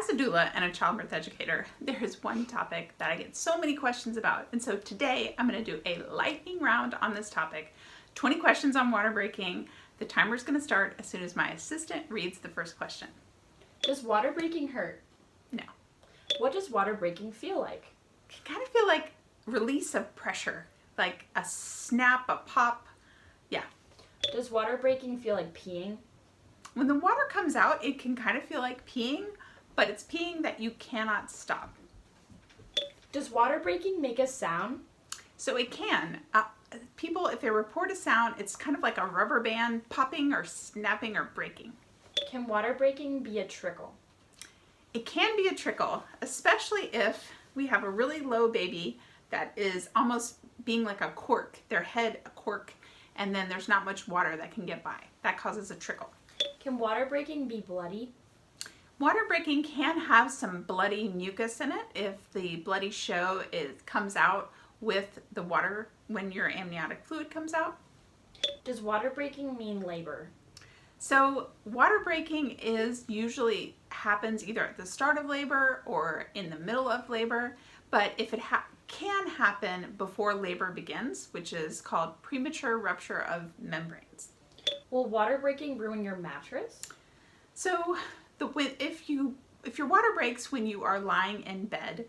As a doula and a childbirth educator, there is one topic that I get so many questions about. And so today I'm going to do a lightning round on this topic. 20 questions on water breaking. The timer is going to start as soon as my assistant reads the first question. Does water breaking hurt? No. What does water breaking feel like? It kind of feel like release of pressure, like a snap, a pop. Yeah. Does water breaking feel like peeing? When the water comes out, it can kind of feel like peeing, but it's peeing that you cannot stop. Does water breaking make a sound? So it can. People, if they report a sound, it's kind of like a rubber band popping or snapping or breaking. Can water breaking be a trickle? It can be a trickle, especially if we have a really low baby that is almost being like a cork, their head a cork, and then there's not much water that can get by. That causes a trickle. Can water breaking be bloody? Water breaking can have some bloody mucus in it if the bloody show comes out with the water when your amniotic fluid comes out. Does water breaking mean labor? So water breaking usually happens either at the start of labor or in the middle of labor, but if it can happen before labor begins, which is called premature rupture of membranes. Will water breaking ruin your mattress? So if your water breaks when you are lying in bed,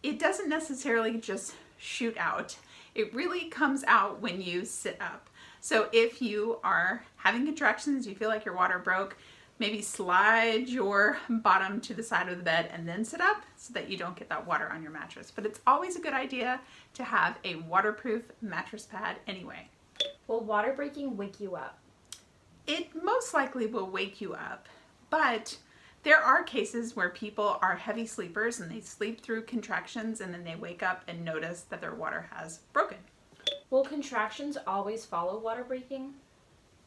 it doesn't necessarily just shoot out. It really comes out when you sit up. So if you are having contractions, you feel like your water broke, maybe slide your bottom to the side of the bed and then sit up so that you don't get that water on your mattress. But it's always a good idea to have a waterproof mattress pad anyway. Will water breaking wake you up? It most likely will wake you up, but there are cases where people are heavy sleepers and they sleep through contractions and then they wake up and notice that their water has broken. Will contractions always follow water breaking?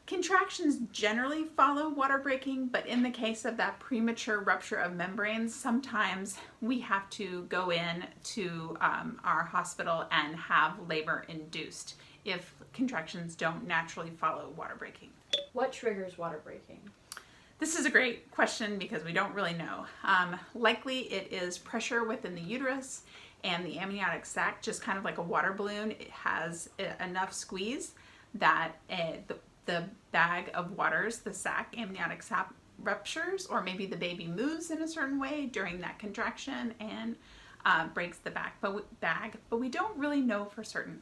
Contractions generally follow water breaking, but in the case of that premature rupture of membranes, sometimes we have to go in to our hospital and have labor induced if contractions don't naturally follow water breaking. What triggers water breaking? This is a great question because we don't really know. Likely it is pressure within the uterus and the amniotic sac, just kind of like a water balloon. It has enough squeeze that the bag of waters, the sac, amniotic sac ruptures, or maybe the baby moves in a certain way during that contraction and breaks the bag, but we don't really know for certain.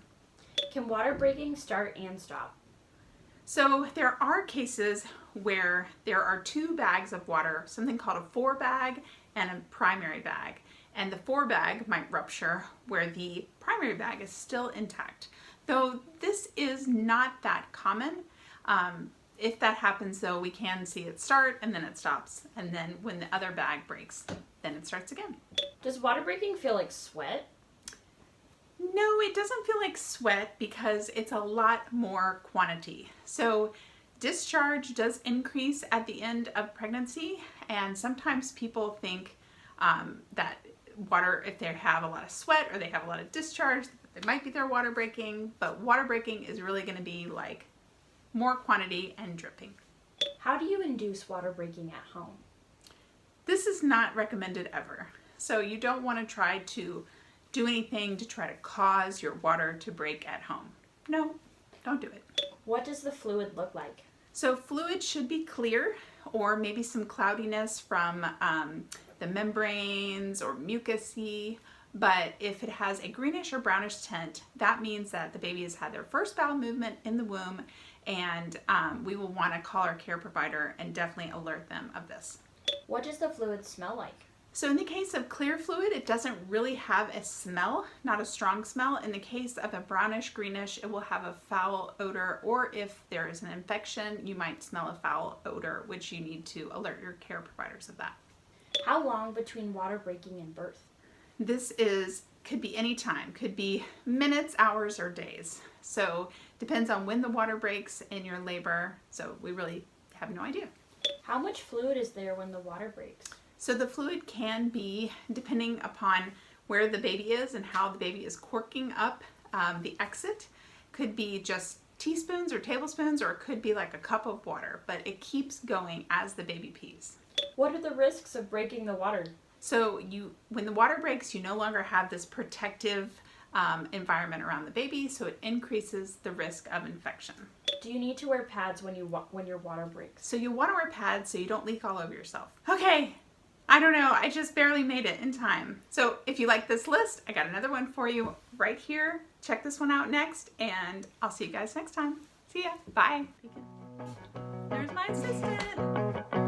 Can water breaking start and stop? So there are cases where there are two bags of water, something called a fore bag and a primary bag. And the fore bag might rupture where the primary bag is still intact. Though this is not that common. If that happens though, we can see it start and then it stops. And then when the other bag breaks, then it starts again. Does water breaking feel like sweat? No, it doesn't feel like sweat because it's a lot more quantity. So discharge does increase at the end of pregnancy, and sometimes people think that water, if they have a lot of sweat or they have a lot of discharge, it might be their water breaking, but water breaking is really going to be like more quantity and dripping. How do you induce water breaking at home? This is not recommended ever. So you don't want to try to do anything to try to cause your water to break at home. No, don't do it. What does the fluid look like? So fluid should be clear, or maybe some cloudiness from the membranes or mucousy. But if it has a greenish or brownish tint, that means that the baby has had their first bowel movement in the womb, and we will want to call our care provider and definitely alert them of this. What does the fluid smell like? So in the case of clear fluid, it doesn't really have a smell, not a strong smell. In the case of a brownish greenish, it will have a foul odor, or if there is an infection, you might smell a foul odor, which you need to alert your care providers of that. How long between water breaking and birth? This could be any time, could be minutes, hours, or days. So depends on when the water breaks in your labor. So we really have no idea. How much fluid is there when the water breaks? So the fluid can be, depending upon where the baby is and how the baby is corking up the exit, could be just teaspoons or tablespoons, or it could be like a cup of water, but it keeps going as the baby pees. What are the risks of breaking the water? So when the water breaks, you no longer have this protective environment around the baby, so it increases the risk of infection. Do you need to wear pads when your water breaks? So you want to wear pads so you don't leak all over yourself. Okay, I don't know, I just barely made it in time. So if you like this list, I got another one for you right here. Check this one out next, and I'll see you guys next time. See ya, bye. There's my assistant.